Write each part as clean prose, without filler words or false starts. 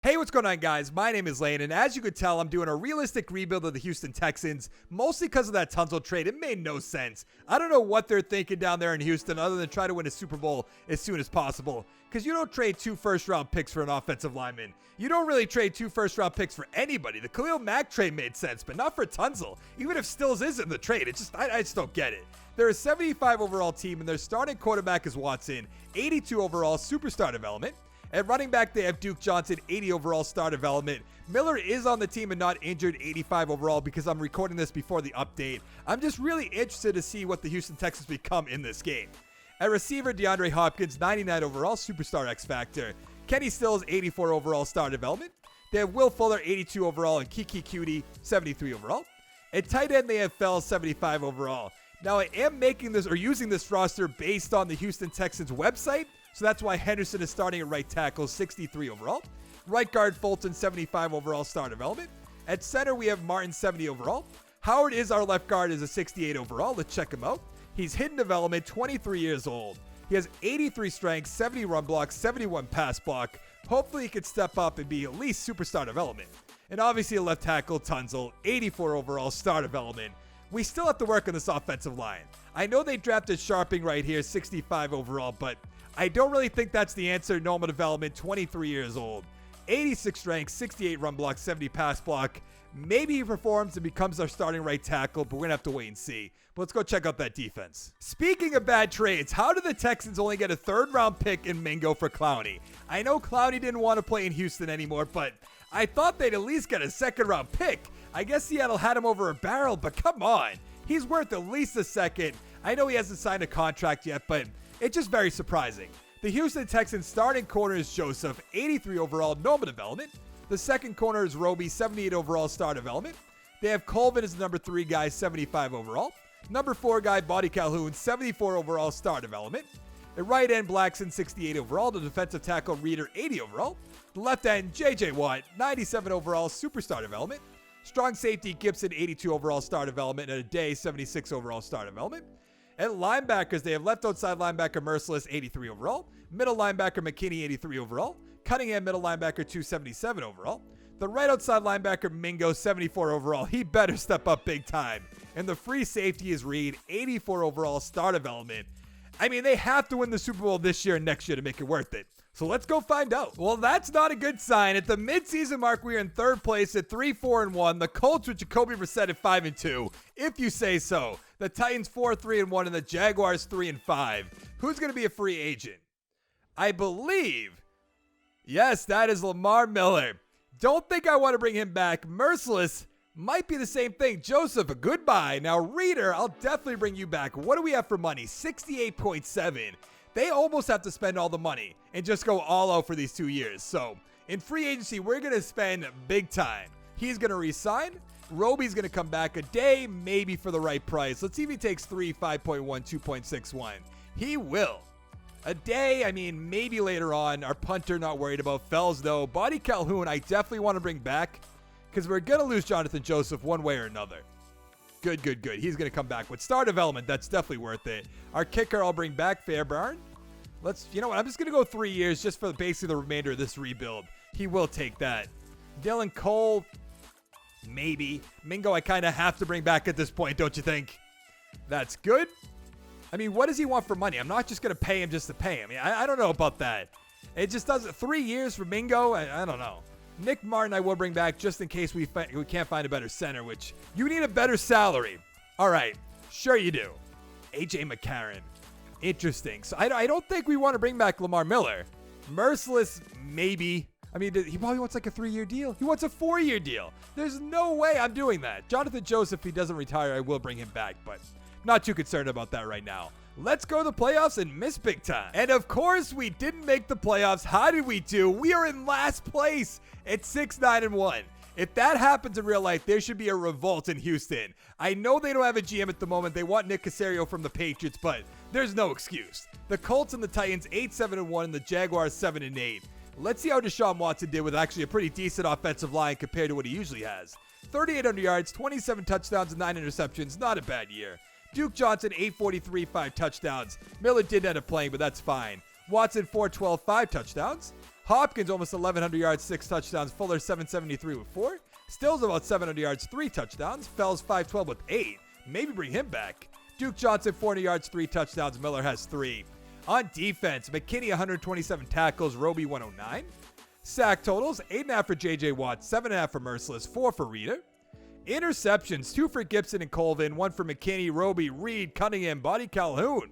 Hey, what's going on, guys? My name is Lane, and as you could tell, I'm doing a realistic rebuild of the Houston Texans, mostly because of that Tunsil trade. It made no sense. I don't know what they're thinking down there in Houston other than try to win a Super Bowl as soon as possible, because you don't trade 2 first-round picks for an offensive lineman. You don't really trade 2 first-round picks for anybody. The Khalil Mack trade made sense, but not for Tunsil. Even if Stills is in the trade, I just don't get it. They're a 75 overall team, and their starting quarterback is Watson, 82 overall, superstar development. At running back, they have Duke Johnson, 80 overall, star development. Miller is on the team and not injured, 85 overall, because I'm recording this before the update. I'm just really interested to see what the Houston Texans become in this game. At receiver, DeAndre Hopkins, 99 overall, superstar X Factor. Kenny Stills, 84 overall, star development. They have Will Fuller, 82 overall, and Kiki Cutie, 73 overall. At tight end, they have Fells, 75 overall. Now, I am making this or using this roster based on the Houston Texans website, so that's why Henderson is starting at right tackle, 63 overall. Right guard, Fulton, 75 overall, star development. At center, we have Martin, 70 overall. Howard is our left guard, is a 68 overall. Let's check him out. He's hidden development, 23 years old. He has 83 strength, 70 run block, 71 pass block. Hopefully, he could step up and be at least superstar development. And obviously, a left tackle, Tunsil, 84 overall, star development. We still have to work on this offensive line. I know they drafted Sharping right here, 65 overall, but I don't really think that's the answer. Normal development, 23 years old. 86 strength, 68 run block, 70 pass block. Maybe he performs and becomes our starting right tackle, but we're going to have to wait and see. But let's go check out that defense. Speaking of bad trades, how did the Texans only get a 3rd-round pick in Mingo for Clowney? I know Clowney didn't want to play in Houston anymore, but I thought they'd at least get a 2nd-round pick. I guess Seattle had him over a barrel, but come on. He's worth at least a 2nd. I know he hasn't signed a contract yet, but it's just very surprising. The Houston Texans starting corner is Joseph, 83 overall, normal development. The second corner is Roby, 78 overall, star development. They have Colvin as the number 3 guy, 75 overall. Number 4 guy, Buddy Calhoun, 74 overall, star development. The right end, Blackson, 68 overall. The defensive tackle, Reeder, 80 overall. The left end, J.J. Watt, 97 overall, superstar development. Strong safety, Gibson, 82 overall, star development. And a Day, 76 overall, star development. At linebackers, they have left outside linebacker Merciless, 83 overall. Middle linebacker McKinney, 83 overall. Cunningham, middle linebacker, 277 overall. The right outside linebacker Mingo, 74 overall. He better step up big time. And the free safety is Reed, 84 overall, star development. I mean, they have to win the Super Bowl this year and next year to make it worth it. So let's go find out. Well, that's not a good sign. At the midseason mark, we are in 3rd place at 3-4-1. The Colts with Jacoby Brissett at 5-2, if you say so. The Titans 4-3-1 and the Jaguars 3-5. Who's going to be a free agent? I believe, yes, that is Lamar Miller. Don't think I want to bring him back. Merciless might be the same thing. Joseph, a goodbye. Now, Reeder, I'll definitely bring you back. What do we have for money? 68.7. They almost have to spend all the money and just go all out for these 2 years. So, in free agency, we're going to spend big time. He's going to resign. Roby's going to come back a day, maybe for the right price. Let's see if he takes 3, 5.1, 2.61. He will. A day, I mean, maybe later on. Our punter, not worried about. Fells, though. Buddy Calhoun, I definitely want to bring back because we're going to lose Jonathan Joseph one way or another. Good. He's going to come back with star development. That's definitely worth it. Our kicker, I'll bring back Fairbairn. You know what? I'm just going to go 3 years just for basically the remainder of this rebuild. He will take that. Dylan Cole, maybe. Mingo, I kind of have to bring back at this point, don't you think? That's good. I mean, what does he want for money? I'm not just going to pay him just to pay him. I don't know about that. It just doesn't. 3 years for Mingo? I don't know. Nick Martin I will bring back just in case we can't find a better center, which you need a better salary. All right. Sure you do. A.J. McCarron. Interesting. So I don't think we want to bring back Lamar Miller. Merciless, maybe. I mean, he probably wants like a 3-year deal. He wants a 4-year deal. There's no way I'm doing that. Jonathan Joseph, if he doesn't retire, I will bring him back, but not too concerned about that right now. Let's go to the playoffs and miss big time. And of course, we didn't make the playoffs. How did we do? We are in last place at 6-9-1. If that happens in real life, there should be a revolt in Houston. I know they don't have a GM at the moment. They want Nick Caserio from the Patriots, but there's no excuse. The Colts and the Titans 8-7-1 and the Jaguars 7-8. Let's see how Deshaun Watson did with actually a pretty decent offensive line compared to what he usually has. 3,800 yards, 27 touchdowns, and 9 interceptions. Not a bad year. Duke Johnson, 843, 5 touchdowns. Miller did end up playing, but that's fine. Watson, 412, 5 touchdowns. Hopkins, almost 1,100 yards, 6 touchdowns. Fuller, 773 with 4. Stills, about 700 yards, 3 touchdowns. Fells, 512 with 8. Maybe bring him back. Duke Johnson, 400 yards, 3 touchdowns. Miller has 3. On defense, McKinney, 127 tackles. Roby, 109. Sack totals, 8.5 for J.J. Watt, 7.5 for Merciless, 4 for Reader. Interceptions, 2 for Gibson and Colvin, 1 for McKinney, Roby, Reed, Cunningham, Buddy Calhoun.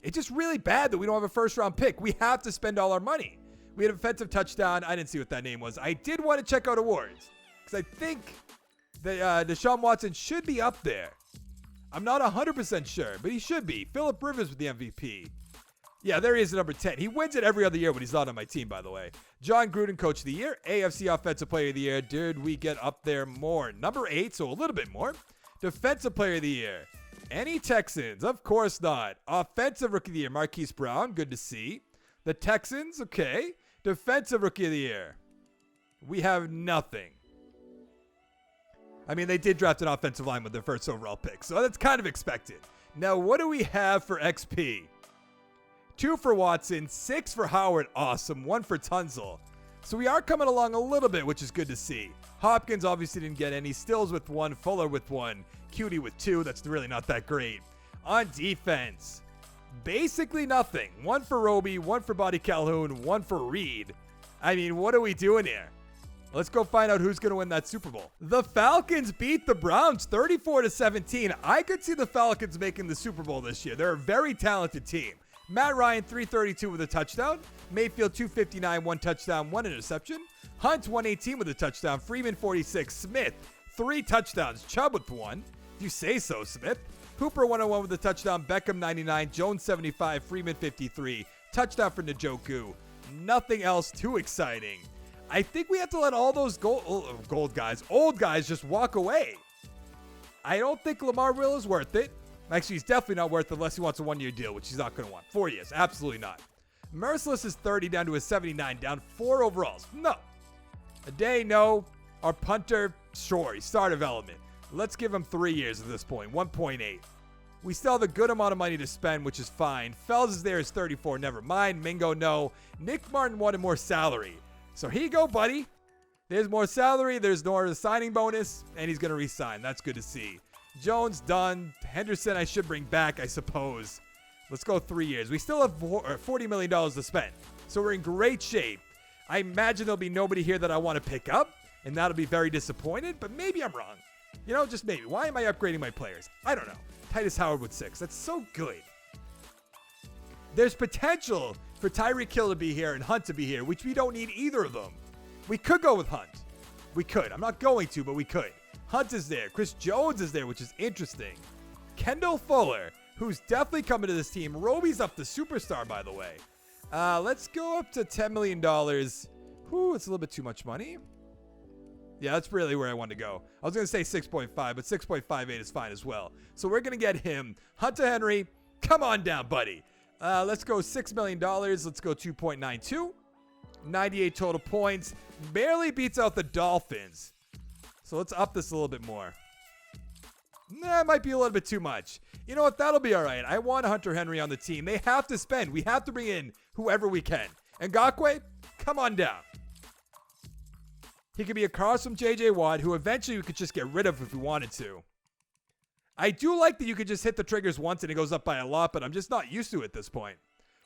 It's just really bad that we don't have a first-round pick. We have to spend all our money. We had an offensive touchdown. I didn't see what that name was. I did want to check out awards because I think that Deshaun Watson should be up there. I'm not 100% sure, but he should be. Phillip Rivers with the MVP. Yeah, there he is at number 10. He wins it every other year when he's not on my team, by the way. John Gruden, Coach of the Year. AFC Offensive Player of the Year. Did we get up there more? Number 8, so a little bit more. Defensive Player of the Year. Any Texans? Of course not. Offensive Rookie of the Year. Marquise Brown, good to see. The Texans, okay. Defensive Rookie of the Year. We have nothing. I mean, they did draft an offensive line with their first overall pick, so that's kind of expected. Now, what do we have for XP? 2 for Watson, 6 for Howard, awesome, 1 for Tunzel. So we are coming along a little bit, which is good to see. Hopkins obviously didn't get any. Stills with 1, Fuller with 1, Cutie with 2. That's really not that great. On defense, basically nothing. 1 for Roby, 1 for Buddy Calhoun, 1 for Reed. I mean, what are we doing here? Let's go find out who's going to win that Super Bowl. The Falcons beat the Browns 34-17. I could see the Falcons making the Super Bowl this year. They're a very talented team. Matt Ryan, 332 with a touchdown. Mayfield, 259, 1 touchdown, 1 interception. Hunt, 118 with a touchdown. Freeman, 46. Smith, 3 touchdowns. Chubb with 1. If you say so, Smith. Hooper, 101 with a touchdown. Beckham, 99. Jones, 75. Freeman, 53. Touchdown for Njoku. Nothing else too exciting. I think we have to let all those old guys just walk away. I don't think Lamar Will is worth it. Actually, he's definitely not worth it unless he wants a 1-year deal, which he's not going to want. 4 years, absolutely not. Merciless is 30 down to a 79, down 4 overalls. No. A day, no. Our punter, sure, he's star development. Let's give him 3 years at this point, 1.8. We still have a good amount of money to spend, which is fine. Fells is there is 34, never mind. Mingo, no. Nick Martin wanted more salary. So here you go, buddy. There's more salary, there's more signing bonus, and he's going to re-sign. That's good to see. Jones, done. Henderson, I should bring back, I suppose. Let's go 3 years. We still have $40 million to spend. So we're in great shape. I imagine there'll be nobody here that I want to pick up, and that'll be very disappointed, but maybe I'm wrong. You know, just maybe. Why am I upgrading my players? I don't know. Titus Howard with 6. That's so good. There's potential for Tyreek Hill to be here and Hunt to be here, which we don't need either of them. We could go with Hunt. We could. I'm not going to, but we could. Hunt is there. Chris Jones is there, which is interesting. Kendall Fuller, who's definitely coming to this team. Roby's up to superstar, by the way. Let's go up to $10 million. Ooh, it's a little bit too much money. Yeah, that's really where I want to go. I was going to say 6.5, but 6.58 is fine as well. So we're going to get him. Hunter Henry, come on down, buddy. Let's go $6 million. Let's go 2.92. 98 total points. Barely beats out the Dolphins. So let's up this a little bit more. Nah, it might be a little bit too much. You know what? That'll be all right. I want Hunter Henry on the team. They have to spend. We have to bring in whoever we can. Ngakoue, come on down. He could be across from J.J. Watt, who eventually we could just get rid of if we wanted to. I do like that you could just hit the triggers once and it goes up by a lot, but I'm just not used to it at this point.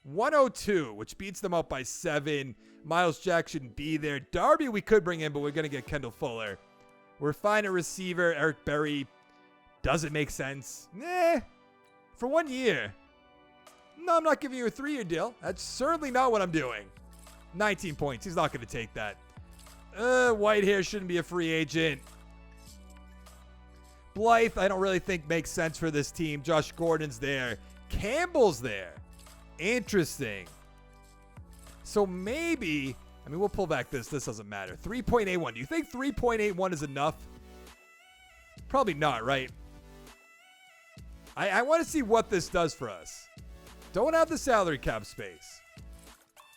102, which beats them out by 7. Miles Jack shouldn't be there. Darby we could bring in, but we're going to get Kendall Fuller. We're fine at receiver. Eric Berry. Does it make sense? Nah. For 1 year. No, I'm not giving you a 3-year deal. That's certainly not what I'm doing. 19 points. He's not going to take that. Whitehair shouldn't be a free agent. Blythe, I don't really think makes sense for this team. Josh Gordon's there. Campbell's there. Interesting. So maybe, I mean, we'll pull back this. This doesn't matter. 3.81. Do you think 3.81 is enough? Probably not, right? I want to see what this does for us. Don't have the salary cap space.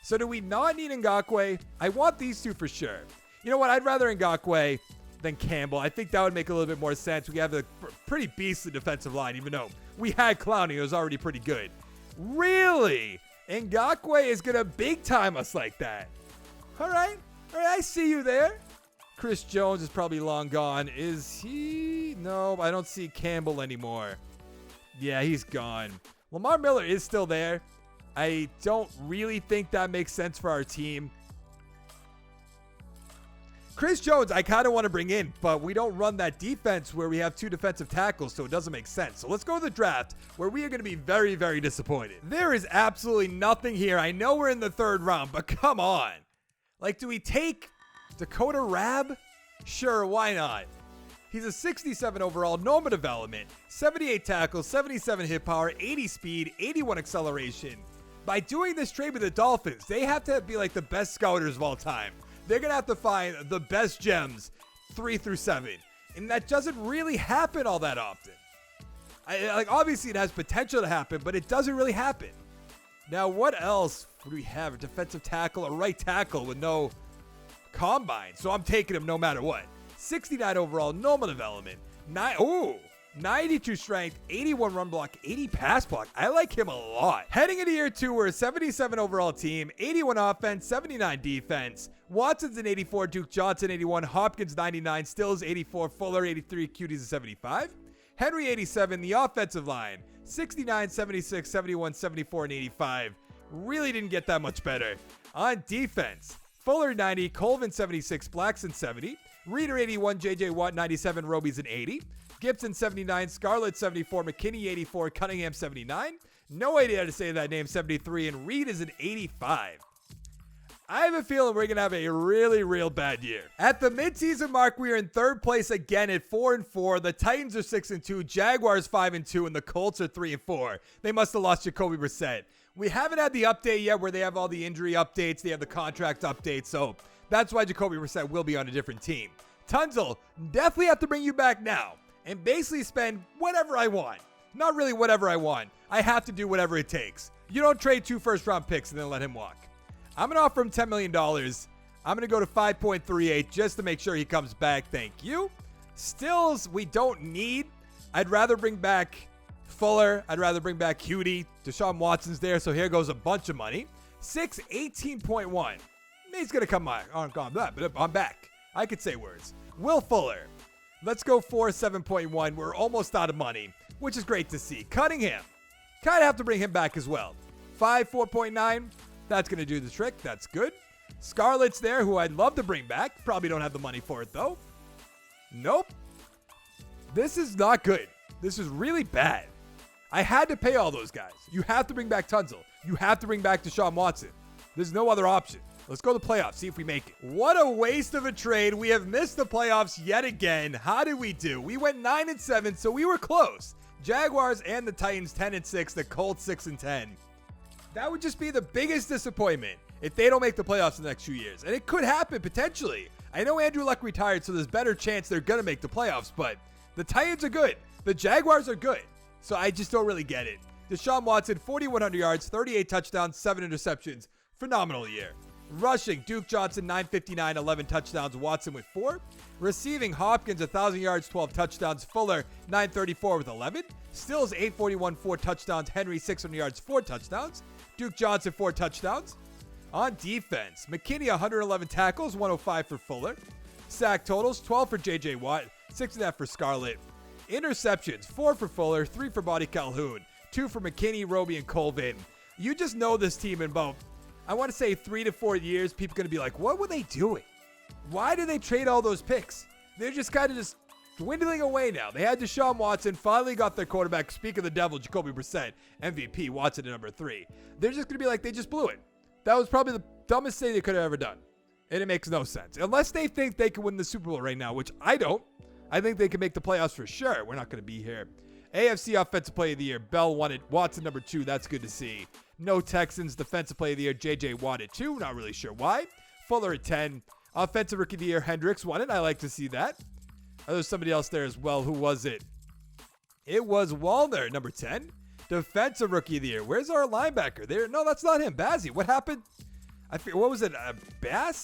So do we not need Ngakoue? I want these two for sure. You know what? I'd rather Ngakoue than Campbell. I think that would make a little bit more sense. We have a pretty beastly defensive line, even though we had Clowney. It was already pretty good. Really? Ngakoue is going to big time us like that. All right, I see you there. Chris Jones is probably long gone. Is he? No, I don't see Campbell anymore. Yeah, he's gone. Lamar Miller is still there. I don't really think that makes sense for our team. Chris Jones, I kind of want to bring in, but we don't run that defense where we have 2 defensive tackles, so it doesn't make sense. So let's go to the draft, where we are going to be very, very disappointed. There is absolutely nothing here. I know we're in the 3rd round, but come on. Like, do we take Dakota Rabb? Sure, why not? He's a 67 overall, normal development, 78 tackles, 77 hit power, 80 speed, 81 acceleration. By doing this trade with the Dolphins, they have to be like the best scouters of all time. They're going to have to find the best gems 3 through 7. And that doesn't really happen all that often. Obviously, it has potential to happen, but it doesn't really happen. Now, what else do we have? A defensive tackle, a right tackle with no combine. So I'm taking him no matter what. 69 overall, normal development. 92 strength, 81 run block, 80 pass block. I like him a lot. Heading into year 2, we're a 77 overall team, 81 offense, 79 defense. Watson's an 84, Duke Johnson 81, Hopkins 99, Stills 84, Fuller 83, Cuties a 75. Henry 87, the offensive line, 69, 76, 71, 74, and 85. Really didn't get that much better. On defense, Fuller 90, Colvin 76, Blackson 70, Reader 81, JJ Watt 97, Roby's an 80. Gibson 79, Scarlett 74, McKinney 84, Cunningham 79. No idea how to say that name, 73, and Reed is an 85. I have a feeling we're going to have a really, real bad year. At the midseason mark, we are in 3rd place again at 4-4. The Titans are 6-2, Jaguars 5-2, and the Colts are 3-4. They must have lost Jacoby Brissett. We haven't had the update yet where they have all the injury updates, they have the contract updates, so that's why Jacoby Brissett will be on a different team. Tunzel, definitely have to bring you back now and basically spend whatever I want. Not really whatever I want. I have to do whatever it takes. You don't trade 2 first-round picks and then let him walk. I'm going to offer him $10 million. I'm going to go to 5.38 just to make sure he comes back. Thank you. Stills, we don't need. I'd rather bring back Fuller. I'd rather bring back Cutie. Deshaun Watson's there, so here goes a bunch of money. 6, 18.1. He's going to come back. But I'm back. I could say words. Will Fuller. Let's go 4, 7.1. We're almost out of money, which is great to see. Cunningham. Kind of have to bring him back as well. 5, 4.9. That's going to do the trick. That's good. Scarlett's there, who I'd love to bring back. Probably don't have the money for it, though. Nope. This is not good. This is really bad. I had to pay all those guys. You have to bring back Tunzel. You have to bring back Deshaun Watson. There's no other option. Let's go to the playoffs, see if we make it. What a waste of a trade. We have missed the playoffs yet again. How did we do? We went 9-7, so we were close. Jaguars and the Titans 10-6, the Colts 6-10. That would just be the biggest disappointment if they don't make the playoffs in the next few years. And it could happen, potentially. I know Andrew Luck retired, so there's better chance they're going to make the playoffs, but the Titans are good. The Jaguars are good. So I just don't really get it. Deshaun Watson, 4,100 yards, 38 touchdowns, 7 interceptions. Phenomenal year. Rushing, Duke Johnson, 959, 11 touchdowns. Watson with 4. Receiving, Hopkins, 1,000 yards, 12 touchdowns. Fuller, 934 with 11. Stills, 841, 4 touchdowns. Henry, 600 yards, 4 touchdowns. Duke Johnson, 4 touchdowns. On defense, McKinney, 111 tackles, 105 for Fuller. Sack totals, 12 for J.J. Watt, 6.5 for Scarlett. Interceptions, 4 for Fuller, 3 for Buddy Calhoun, 2 for McKinney, Roby, and Colvin. You just know this team in about, I want to say 3 to 4 years, people are going to be like, what were they doing? Why did they trade all those picks? They're just kind of just dwindling away now. They had Deshaun Watson, finally got their quarterback. Speak of the devil, Jacoby Brissett, MVP, Watson at number 3. They're just going to be like, they just blew it. That was probably the dumbest thing they could have ever done. And it makes no sense. Unless they think they can win the Super Bowl right now, which I don't. I think they can make the playoffs for sure. We're not going to be here. AFC Offensive Player of the Year, Bell won it. Watson number 2, that's good to see. No Texans Defensive Player of the Year, J.J. Watt at 2, not really sure why. Fuller at 10. Offensive Rookie of the Year, Hendricks won it. I like to see that. Oh, there's somebody else there as well. Who was it? It was Wallner, number 10. Defensive Rookie of the Year. Where's our linebacker? There? No, that's not him. Bazzi. What happened? What was it?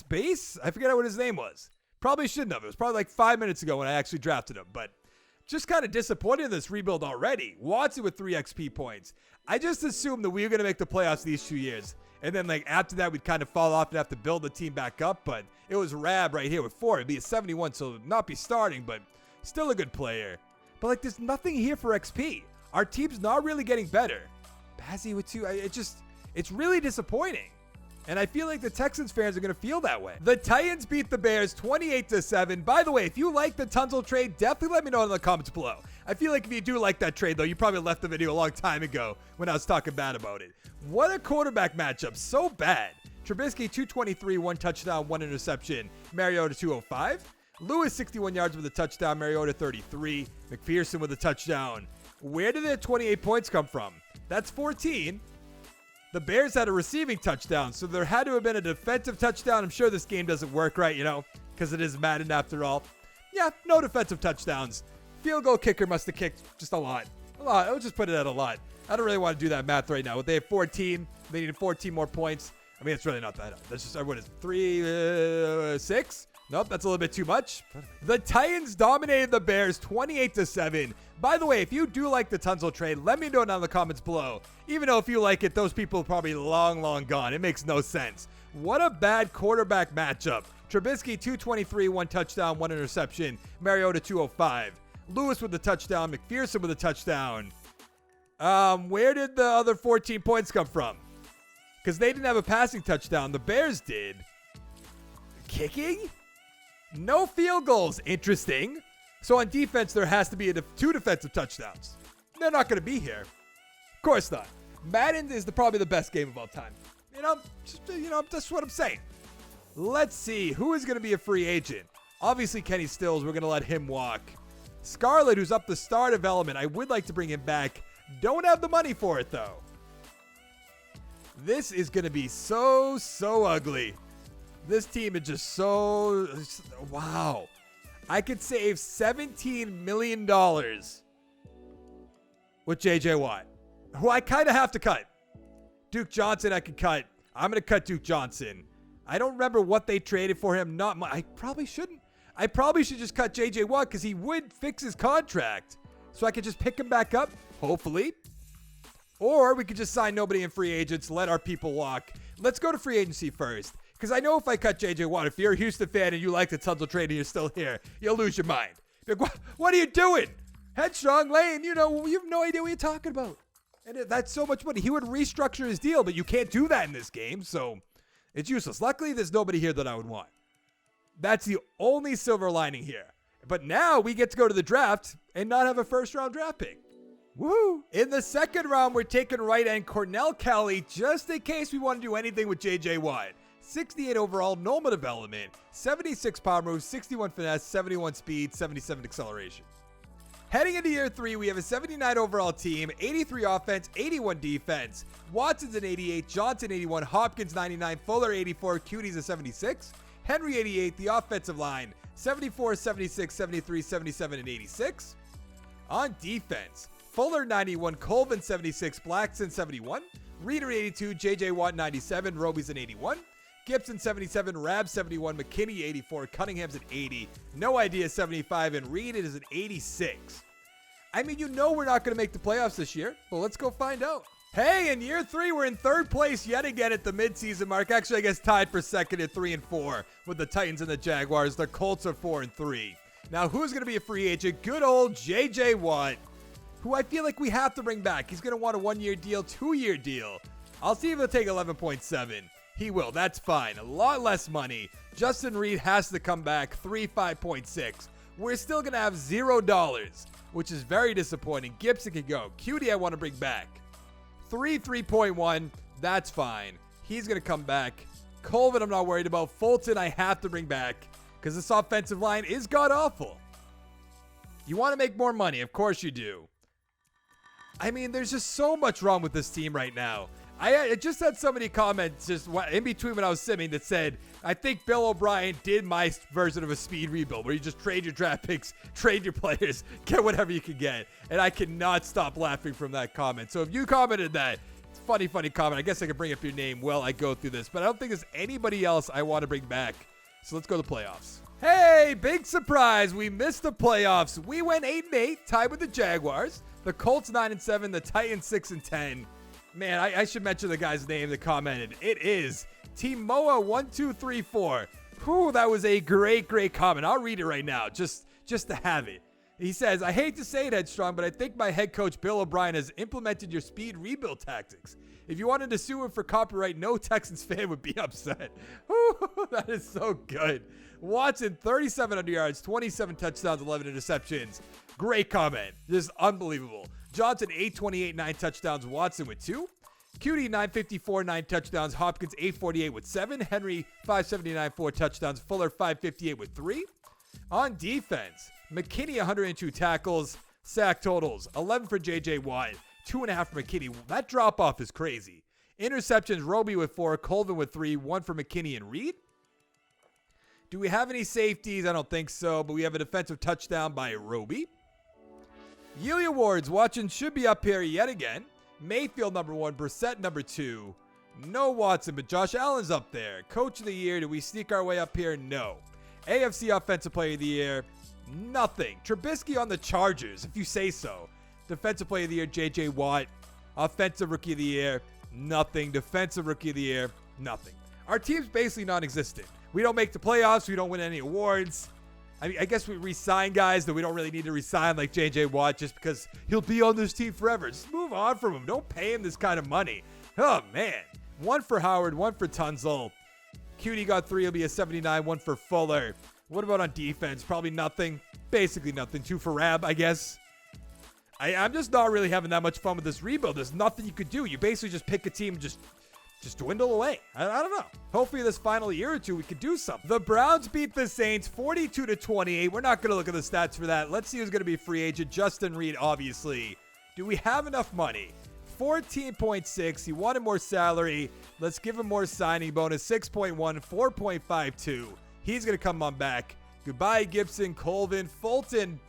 Base? I forget what his name was. Probably shouldn't have. It was probably like 5 minutes ago when I actually drafted him. But just kind of disappointed in this rebuild already. Watson with 3 XP points. I just assumed that we were going to make the playoffs these 2 years. And then like after that, we'd kind of fall off and have to build the team back up. But it was Rab right here with 4. It'd be a 71, so not be starting, but still a good player. But like there's nothing here for XP. Our team's not really getting better. Bazzi with 2, it's really disappointing. And I feel like the Texans fans are going to feel that way. The Titans beat the Bears 28-7. By the way, if you like the Tunsil trade, definitely let me know in the comments below. I feel like if you do like that trade, though, you probably left the video a long time ago when I was talking bad about it. What a quarterback matchup. So bad. Trubisky, 223, 1 touchdown, 1 interception. Mariota, 205. Lewis, 61 yards with a touchdown. Mariota, 33. McPherson with a touchdown. Where did the 28 points come from? That's 14. The Bears had a receiving touchdown, so there had to have been a defensive touchdown. I'm sure this game doesn't work right, because it is Madden after all. Yeah, no defensive touchdowns. Field goal kicker must have kicked just a lot. I would just put it at a lot. I don't really want to do that math right now. They have 14. They needed 14 more points. I mean, it's really not that hard. That's just, what is it, 3, 6? Nope, that's a little bit too much. The Titans dominated the Bears 28-7. By the way, if you do like the Tunsil trade, let me know down in the comments below. Even though if you like it, those people are probably long gone. It makes no sense. What a bad quarterback matchup. Trubisky, 223, 1 touchdown, 1 interception. Mariota, 205. Lewis with the touchdown. McPherson with a touchdown. Where did the other 14 points come from? Because they didn't have a passing touchdown. The Bears did. Kicking? No field goals. Interesting. So on defense, there has to be 2 defensive touchdowns. They're not going to be here. Of course not. Madden is probably the best game of all time. That's what I'm saying. Let's see. Who is going to be a free agent? Obviously, Kenny Stills. We're going to let him walk. Scarlett, who's up the star development. I would like to bring him back. Don't have the money for it, though. This is going to be so ugly. This team is just so... Wow. I could save $17 million with J.J. Watt, who I kind of have to cut. Duke Johnson I could cut. I'm going to cut Duke Johnson. I don't remember what they traded for him. I probably shouldn't. I probably should just cut J.J. Watt because he would fix his contract. So I could just pick him back up, hopefully. Or we could just sign nobody in free agents, let our people walk. Let's go to free agency first. Because I know if I cut J.J. Watt, if you're a Houston fan and you like the Tunsil trade and you're still here, you'll lose your mind. Like, what are you doing? Headstrong Lane, you have no idea what you're talking about. And that's so much money. He would restructure his deal, but you can't do that in this game, so it's useless. Luckily, there's nobody here that I would want. That's the only silver lining here. But now we get to go to the draft and not have a first-round draft pick. Woo! In the second round, we're taking right end Cornell Kelly just in case we want to do anything with J.J. Watt. 68 overall, normal development, 76 power move, 61 finesse, 71 speed, 77 acceleration. Heading into year 3, we have a 79 overall team, 83 offense, 81 defense. Watson's an 88, Johnson 81, Hopkins 99, Fuller 84, Cutie's a 76, Henry 88, the offensive line, 74, 76, 73, 77, and 86. On defense, Fuller 91, Colvin 76, Blackson 71, Reader 82, J.J. Watt 97, Roby's an 81. Gibson 77, Rab 71, McKinney 84, Cunningham's an 80, No Idea 75, and Reed is an 86. I mean, we're not going to make the playoffs this year. Well, let's go find out. Hey, in year 3, we're in 3rd place yet again at the midseason mark. Actually, I guess tied for 2nd at 3-4 with the Titans and the Jaguars. The Colts are 4-3. Now, who's going to be a free agent? Good old J.J. Watt, who I feel like we have to bring back. He's going to want a 1-year deal, 2-year deal. I'll see if he'll take 11.7. He will. That's fine. A lot less money. Justin Reed has to come back. 5.6. We're still going to have $0, which is very disappointing. Gibson can go. Cutie I want to bring back. 3.1. That's fine. He's going to come back. Colvin I'm not worried about. Fulton I have to bring back because this offensive line is god-awful. You want to make more money. Of course you do. I mean, there's just so much wrong with this team right now. I just had somebody comment just in between when I was simming that said, I think Bill O'Brien did my version of a speed rebuild where you just trade your draft picks, trade your players, get whatever you can get. And I cannot stop laughing from that comment. So if you commented that, it's a funny comment. I guess I could bring up your name while I go through this, but I don't think there's anybody else I want to bring back. So let's go to the playoffs. Hey, big surprise. We missed the playoffs. We went 8-8, tied with the Jaguars. The Colts 9-7, the Titans 6-10. Man, I should mention the guy's name that commented. It is Timoa1234. Whew, that was a great comment. I'll read it right now, just to have it. He says, I hate to say it, Headstrong, but I think my head coach, Bill O'Brien, has implemented your speed rebuild tactics. If you wanted to sue him for copyright, no Texans fan would be upset. Whew, that is so good. Watson, 3,700 yards, 27 touchdowns, 11 interceptions. Great comment. Just unbelievable. Johnson, 828, 9 touchdowns. Watson with 2. Cutie, 954, 9 touchdowns. Hopkins, 848 with 7. Henry, 579, 4 touchdowns. Fuller, 558 with 3. On defense, McKinney, 102 tackles. Sack totals, 11 for J.J. Watt, 2.5 for McKinney. That drop-off is crazy. Interceptions, Roby with 4, Colvin with 3, 1 for McKinney and Reed. Do we have any safeties? I don't think so, but we have a defensive touchdown by Roby. Yearly awards, Watson should be up here yet again. Mayfield, number 1. Brissett, number 2. No Watson, but Josh Allen's up there. Coach of the year, do we sneak our way up here? No. AFC Offensive Player of the Year, nothing. Trubisky on the Chargers, if you say so. Defensive Player of the Year, J.J. Watt. Offensive Rookie of the Year, nothing. Defensive Rookie of the Year, nothing. Our team's basically non-existent. We don't make the playoffs. We don't win any awards. I mean, I guess we re-sign guys that we don't really need to re-sign, like J.J. Watt, just because he'll be on this team forever. Just move on from him. Don't pay him this kind of money. Oh, man. 1 for Howard, 1 for Tunzel. Cutie got 3. He'll be a 79. 1 for Fuller. What about on defense? Probably nothing. Basically nothing. 2 for Rab, I guess. I'm just not really having that much fun with this rebuild. There's nothing you could do. You basically just pick a team and just dwindle away. I don't know. Hopefully this final year or two we could do something. The Browns beat the Saints 42-28. We're not going to look at the stats for that. Let's see who's going to be free agent. Justin Reed, obviously. Do we have enough money? 14.6. He wanted more salary. Let's give him more signing bonus. 6.1, 4.52. He's going to come on back. Goodbye, Gibson, Colvin, Fulton.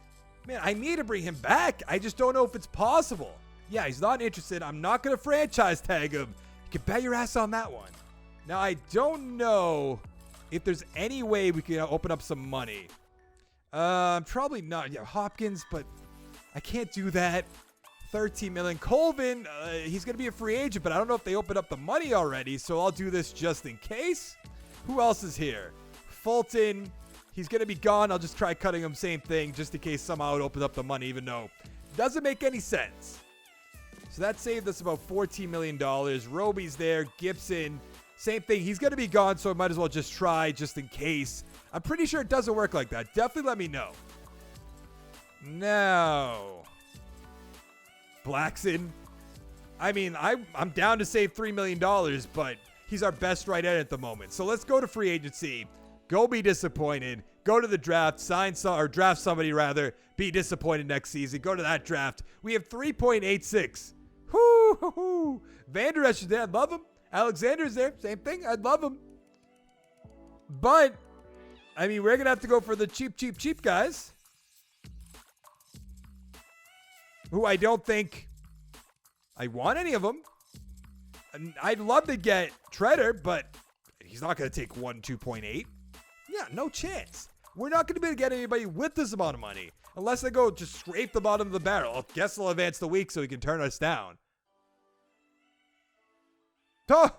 Man, I need to bring him back. I just don't know if it's possible. Yeah, he's not interested. I'm not going to franchise tag him. You can bet your ass on that one. Now, I don't know if there's any way we can open up some money. Probably not. Yeah, Hopkins, but I can't do that. 13 million. Colvin, he's going to be a free agent, but I don't know if they opened up the money already, so I'll do this just in case. Who else is here? Fulton, he's going to be gone. I'll just try cutting him, same thing, just in case somehow it opens up the money, even though it doesn't make any sense. So that saved us about $14 million. Roby's there. Gibson, same thing. He's going to be gone, so I might as well just try just in case. I'm pretty sure it doesn't work like that. Definitely let me know. Now, Blackson. I mean, I'm down to save $3 million, but he's our best right end at the moment. So let's go to free agency. Go be disappointed. Go to the draft. Draft somebody, rather. Be disappointed next season. Go to that draft. We have 3.86. Whoo! Vander Esch is there. I'd love him. Alexander's there. Same thing. I'd love him. But, I mean, we're going to have to go for the cheap guys. Who I don't think I want any of them. I'd love to get Treader, but he's not going to take 2.8. Yeah, no chance. We're not going to be able to get anybody with this amount of money. Unless they go just scrape the bottom of the barrel. I guess they'll advance the week so he can turn us down. Oh,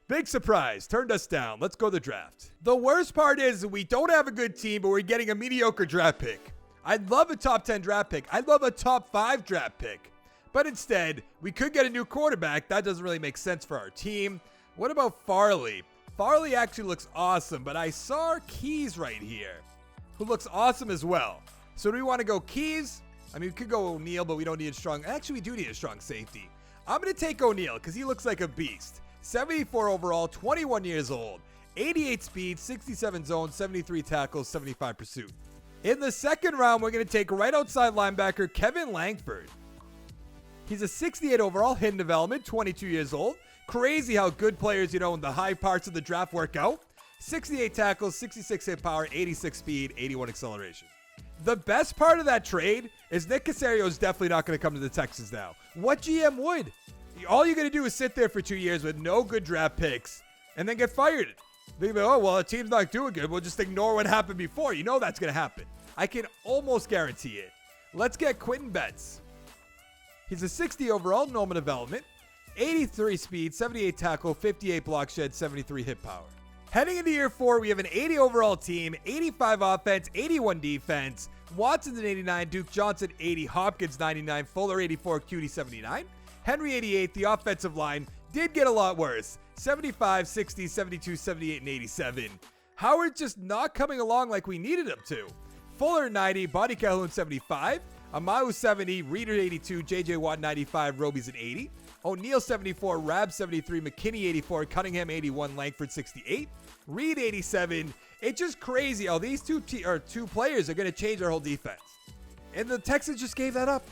big surprise. Turned us down. Let's go to the draft. The worst part is we don't have a good team, but we're getting a mediocre draft pick. I'd love a top 10 draft pick. I'd love a top 5 draft pick. But instead, we could get a new quarterback. That doesn't really make sense for our team. What about Farley? Farley actually looks awesome, but I saw Keys right here, who looks awesome as well. So do we want to go Keys? I mean, we could go O'Neal, but we don't need a strong... Actually, we do need a strong safety. I'm going to take O'Neal because he looks like a beast. 74 overall, 21 years old, 88 speed, 67 zone, 73 tackles, 75 pursuit. In the second round, we're going to take right outside linebacker Kevin Langford. He's a 68 overall, hidden development, 22 years old. Crazy how good players, in the high parts of the draft work out. 68 tackles, 66 hit power, 86 speed, 81 acceleration. The best part of that trade is Nick Caserio is definitely not going to come to the Texans now. What GM would? All you're going to do is sit there for 2 years with no good draft picks and then get fired. They're like, oh, well, the team's not doing good. We'll just ignore what happened before. You know that's going to happen. I can almost guarantee it. Let's get Quentin Betts. He's a 60 overall, normal development. 83 speed, 78 tackle, 58 block shed, 73 hit power. Heading into year 4, we have an 80 overall team, 85 offense, 81 defense. Watson's an 89, Duke Johnson 80, Hopkins 99, Fuller 84, Cutie 79. Henry 88, the offensive line did get a lot worse. 75, 60, 72, 78, and 87. Howard just not coming along like we needed him to. Fuller 90, Buddy Calhoun 75, Amahu 70, Reader 82, JJ Watt 95, Roby's an 80. O'Neal 74, Rab 73, McKinney 84, Cunningham 81, Langford 68, Reed 87. It's just crazy how these two players are going to change our whole defense. And the Texans just gave that up.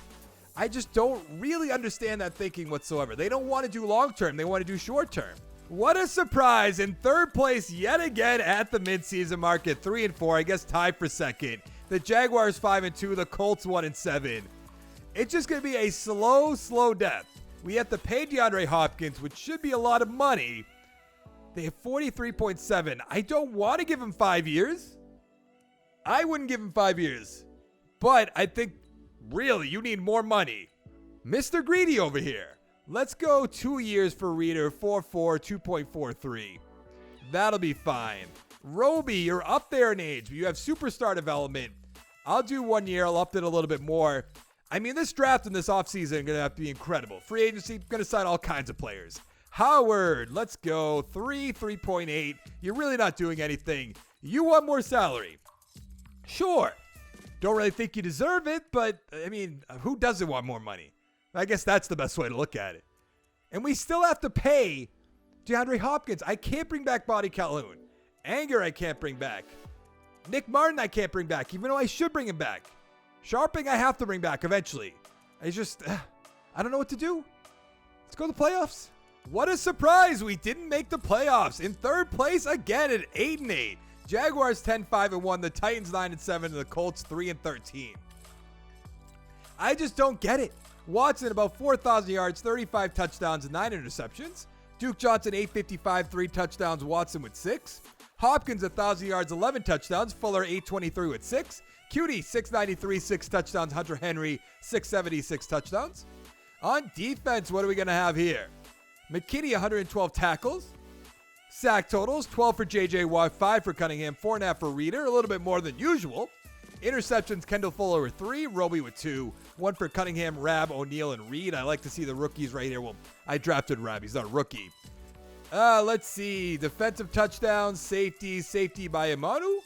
I just don't really understand that thinking whatsoever. They don't want to do long-term. They want to do short-term. What a surprise. In third place yet again at the midseason mark at 3-4. I guess tied for second. The Jaguars 5-2. The Colts 1-7. It's just going to be a slow death. We have to pay DeAndre Hopkins, which should be a lot of money. They have 43.7. I don't want to give him 5 years. I wouldn't give him 5 years. But I think, really, you need more money. Mr. Greedy over here. Let's go 2 years for Reader, 4.4, 2.43. That'll be fine. Roby, you're up there in age, but you have superstar development. I'll do 1 year. I'll up it a little bit more. I mean, this draft and this offseason are going to have to be incredible. Free agency, going to sign all kinds of players. Howard, let's go. 3.8. You're really not doing anything. You want more salary. Sure. Don't really think you deserve it, but, I mean, who doesn't want more money? I guess that's the best way to look at it. And we still have to pay DeAndre Hopkins. I can't bring back Buddy Calhoun. Anger, I can't bring back. Nick Martin, I can't bring back, even though I should bring him back. Sharping, I have to bring back eventually. I don't know what to do. Let's go to the playoffs. What a surprise. We didn't make the playoffs. In third place again at 8-8. Jaguars 10-5-1. The Titans 9-7. And the Colts 3-13. I just don't get it. Watson about 4,000 yards, 35 touchdowns, and 9 interceptions. Duke Johnson 855, 3 touchdowns. Watson with 6. Hopkins 1,000 yards, 11 touchdowns. Fuller 823 with 6. Cutie, 693, 6 touchdowns. Hunter Henry, 670, 6 touchdowns. On defense, what are we going to have here? McKinney, 112 tackles. Sack totals, 12 for J.J. Watt, 5 for Cunningham, 4.5 for Reader, a little bit more than usual. Interceptions, Kendall Fuller with 3, Roby with 2, 1 for Cunningham, Rab, O'Neal, and Reed. I like to see the rookies right here. Well, I drafted Rab. He's not a rookie. Let's see. Defensive touchdowns, safety by Amanu.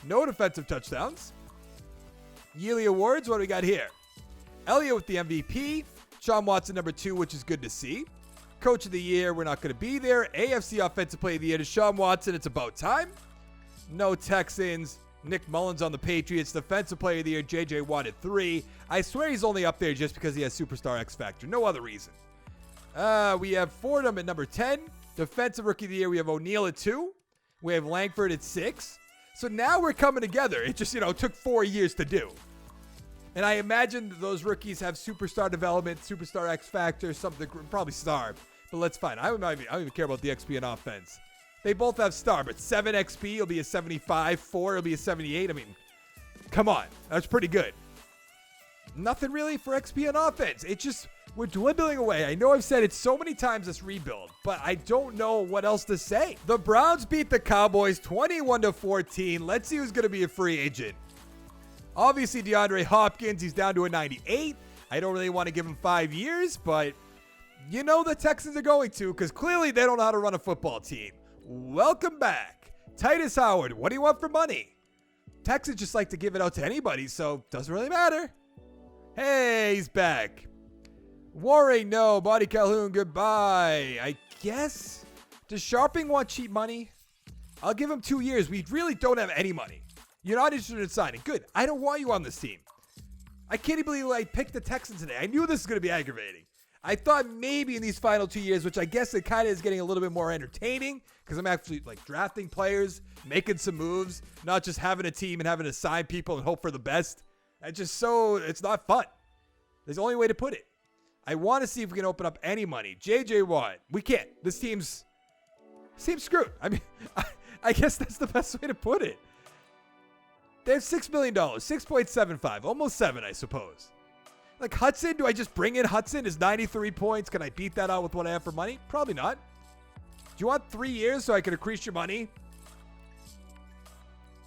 No defensive touchdowns. Yearly awards, what do we got here? Elliott with the MVP. Sean Watson, number 2, which is good to see. Coach of the year, we're not going to be there. AFC Offensive Player of the Year to Sean Watson. It's about time. No Texans. Nick Mullins on the Patriots. Defensive Player of the Year, J.J. Watt at 3. I swear he's only up there just because he has Superstar X Factor. No other reason. We have Fordham at number 10. Defensive Rookie of the Year, we have O'Neal at 2. We have Langford at 6. So now we're coming together. It just, took 4 years to do. And I imagine those rookies have superstar development, superstar X Factor, something, probably star. But let's find. I don't even care about the XP and offense. They both have star, but 7 XP will be a 75. 4 will be a 78. I mean, come on. That's pretty good. Nothing really for XP and offense. It's just, we're dwindling away. I know I've said it so many times this rebuild, but I don't know what else to say. The Browns beat the Cowboys 21-14. Let's see who's going to be a free agent. Obviously, DeAndre Hopkins, he's down to a 98. I don't really want to give him 5 years, but the Texans are going to, because clearly they don't know how to run a football team. Welcome back. Titus Howard, what do you want for money? Texans just like to give it out to anybody, so doesn't really matter. Hey, he's back. Waring, no. Buddy Calhoun, goodbye. I guess. Does Sharping want cheap money? I'll give him 2 years. We really don't have any money. You're not interested in signing. Good. I don't want you on this team. I can't even believe I picked the Texans today. I knew this was going to be aggravating. I thought maybe in these final 2 years, which I guess it kind of is getting a little bit more entertaining because I'm actually drafting players, making some moves, not just having a team and having to sign people and hope for the best. It's not fun. There's the only way to put it. I want to see if we can open up any money. J.J. Watt. We can't. This team's screwed. I mean, I guess that's the best way to put it. They have $6 million, 6.75, almost 7, I suppose. Like Hudson, do I just bring in Hudson? Is 93 points. Can I beat that out with what I have for money? Probably not. Do you want 3 years so I can increase your money?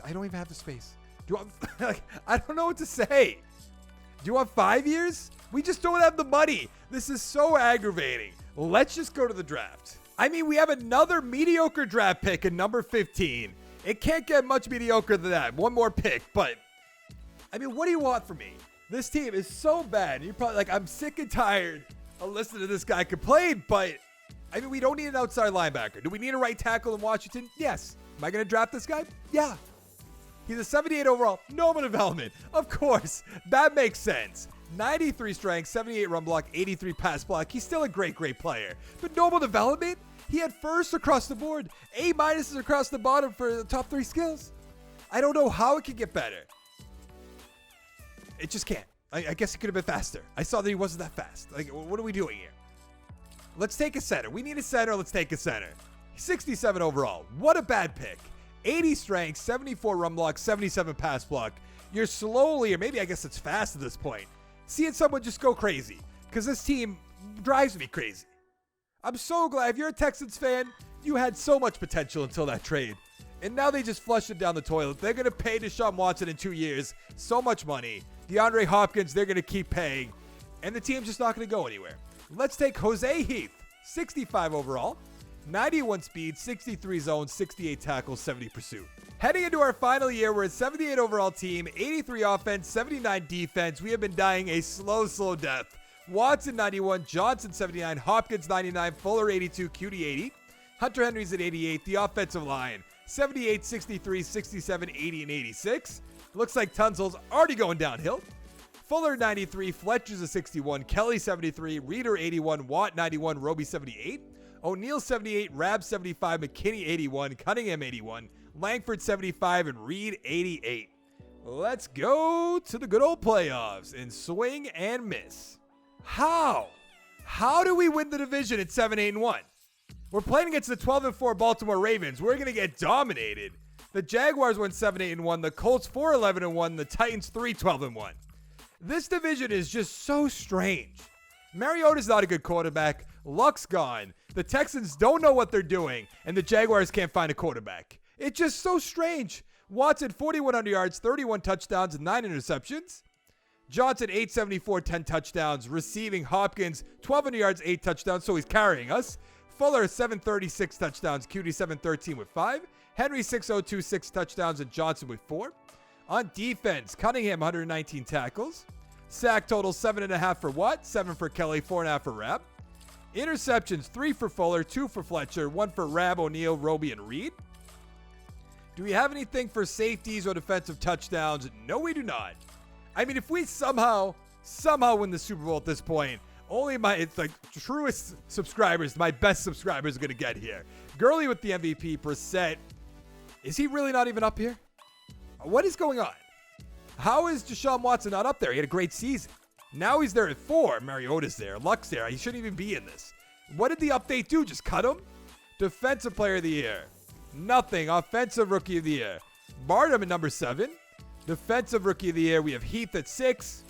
I don't even have the space. Do you want, like, I don't know what to say. Do you want 5 years? We just don't have the money. This is so aggravating. Let's just go to the draft. I mean, we have another mediocre draft pick in number 15. It can't get much mediocre than that. One more pick, but I mean, what do you want from me? This team is so bad. You're probably like, I'm sick and tired of listening to this guy complain, but I mean, we don't need an outside linebacker. Do we need a right tackle in Washington? Yes. Am I going to draft this guy? Yeah. He's a 78 overall. Normal development. Of course. That makes sense. 93 strength, 78 run block, 83 pass block. He's still a great player. But normal development? He had first across the board. A- across the bottom for the top 3 skills. I don't know how it could get better. It just can't. I guess it could have been faster. I saw that he wasn't that fast. Like, what are we doing here? Let's take a center. We need a center. Let's take a center. 67 overall. What a bad pick. 80 strength, 74 run block, 77 pass block. You're slowly, or maybe I guess it's fast at this point, seeing someone just go crazy. Because this team drives me crazy. I'm so glad. If you're a Texans fan, you had so much potential until that trade. And now they just flushed it down the toilet. They're going to pay Deshaun Watson in 2 years so much money. DeAndre Hopkins, they're going to keep paying. And the team's just not going to go anywhere. Let's take Jose Heath, 65 overall, 91 speed, 63 zone, 68 tackles, 70 pursuit. Heading into our final year, we're a 78 overall team, 83 offense, 79 defense. We have been dying a slow death. Watson 91, Johnson 79, Hopkins 99, Fuller 82, Cutie 80. Hunter Henry's at 88. The offensive line 78, 63, 67, 80, and 86. Looks like Tunsil's already going downhill. Fuller 93, Fletcher's a 61, Kelly 73, Reeder 81, Watt 91, Roby 78, O'Neal 78, Rab 75, McKinney 81, Cunningham 81, Langford 75, and Reed 88. Let's go to the good old playoffs and swing and miss. How? How do we win the division at 7-8-1? We're playing against the 12-4 Baltimore Ravens. We're going to get dominated. The Jaguars went 7-8-1, the Colts 4-11-1, the Titans 3-12-1. This division is just so strange. Mariota's not a good quarterback. Luck's gone. The Texans don't know what they're doing, and the Jaguars can't find a quarterback. It's just so strange. Watson, 4,100 yards, 31 touchdowns, and 9 interceptions. Johnson, 874, 10 touchdowns. Receiving Hopkins, 1,200 yards, 8 touchdowns, so he's carrying us. Fuller, 736 touchdowns. Cutie, 713 with 5. Henry, 602, 6 touchdowns, and Johnson with 4. On defense, Cunningham, 119 tackles. Sack total, 7.5 for Watt, 7 for Kelly, 4.5 for Rab. Interceptions, 3 for Fuller, 2 for Fletcher, 1 for Rab, O'Neal, Roby, and Reed. Do we have anything for safeties or defensive touchdowns? No, we do not. I mean, if we somehow win the Super Bowl at this point, only it's like truest subscribers, my best subscribers are going to get here. Gurley with the MVP, Brissett. Is he really not even up here? What is going on? How is Deshaun Watson not up there? He had a great season. Now he's there at 4. Mariota's there. Luck's there. He shouldn't even be in this. What did the update do? Just cut him? Defensive Player of the Year. Nothing. Offensive Rookie of the Year. Barnum at number 7. Defensive Rookie of the Year. We have Heath at 6.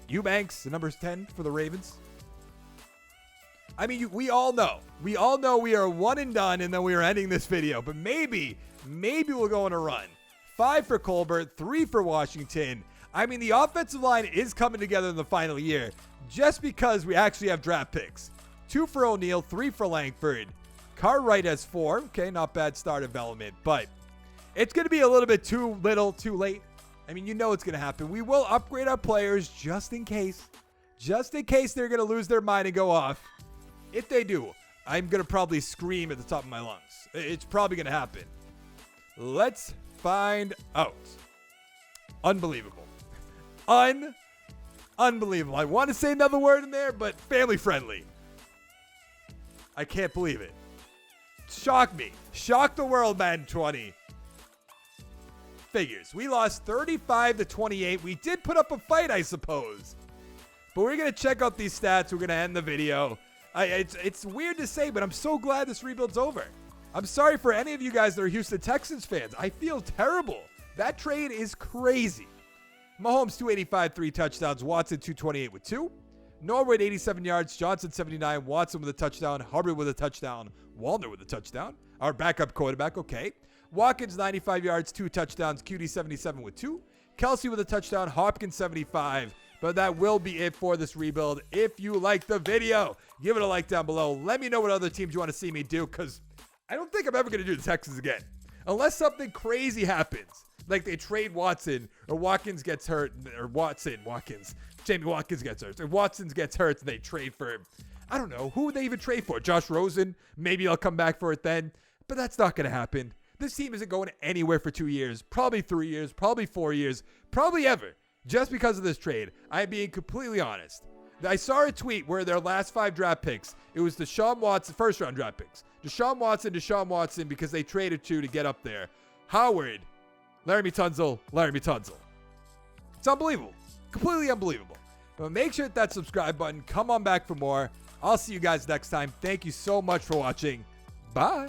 Eubanks, the number 10 for the Ravens. I mean, we all know. We all know we are one and done, and then we are ending this video. But maybe we'll go on a run. 5 for Colbert, 3 for Washington. I mean, the offensive line is coming together in the final year just because we actually have draft picks. 2 for O'Neal, 3 for Langford. Cartwright has 4. Okay, not bad start development, but it's going to be a little bit too little, too late. I mean, you know it's going to happen. We will upgrade our players just in case. Just in case they're going to lose their mind and go off. If they do, I'm going to probably scream at the top of my lungs. It's probably going to happen. Let's find out. Unbelievable. Unbelievable. I want to say another word in there, but family friendly. I can't believe it. Shock me. Shock the world, Madden 20. Figures. We lost 35-28. We did put up a fight, I suppose. But we're going to check out these stats. We're going to end the video. It's weird to say, but I'm so glad this rebuild's over. I'm sorry for any of you guys that are Houston Texans fans. I feel terrible. That trade is crazy. Mahomes 285, 3 touchdowns. Watson 228 with 2. Norwood 87 yards. Johnson 79. Watson with a touchdown. Hubbard with a touchdown. Wallner with a touchdown. Our backup quarterback, okay. Watkins 95 yards, 2 touchdowns. QD 77 with 2. Kelsey with a touchdown. Hopkins 75. But that will be it for this rebuild. If you like the video, give it a like down below. Let me know what other teams you want to see me do, because I don't think I'm ever going to do the Texans again. Unless something crazy happens. Like they trade Watson, or Watkins gets hurt, or Jamie Watkins gets hurt. If Watson gets hurt, they trade for him. I don't know. Who would they even trade for? Josh Rosen? Maybe I'll come back for it then. But that's not going to happen. This team isn't going anywhere for 2 years. Probably 3 years. Probably 4 years. Probably ever. Just because of this trade. I'm being completely honest. I saw a tweet where their last 5 draft picks, it was Deshaun Watson, first round draft picks. Deshaun Watson, because they traded 2 to get up there. Howard, Laremy Tunsil. It's unbelievable. Completely unbelievable. But make sure to hit that subscribe button. Come on back for more. I'll see you guys next time. Thank you so much for watching. Bye.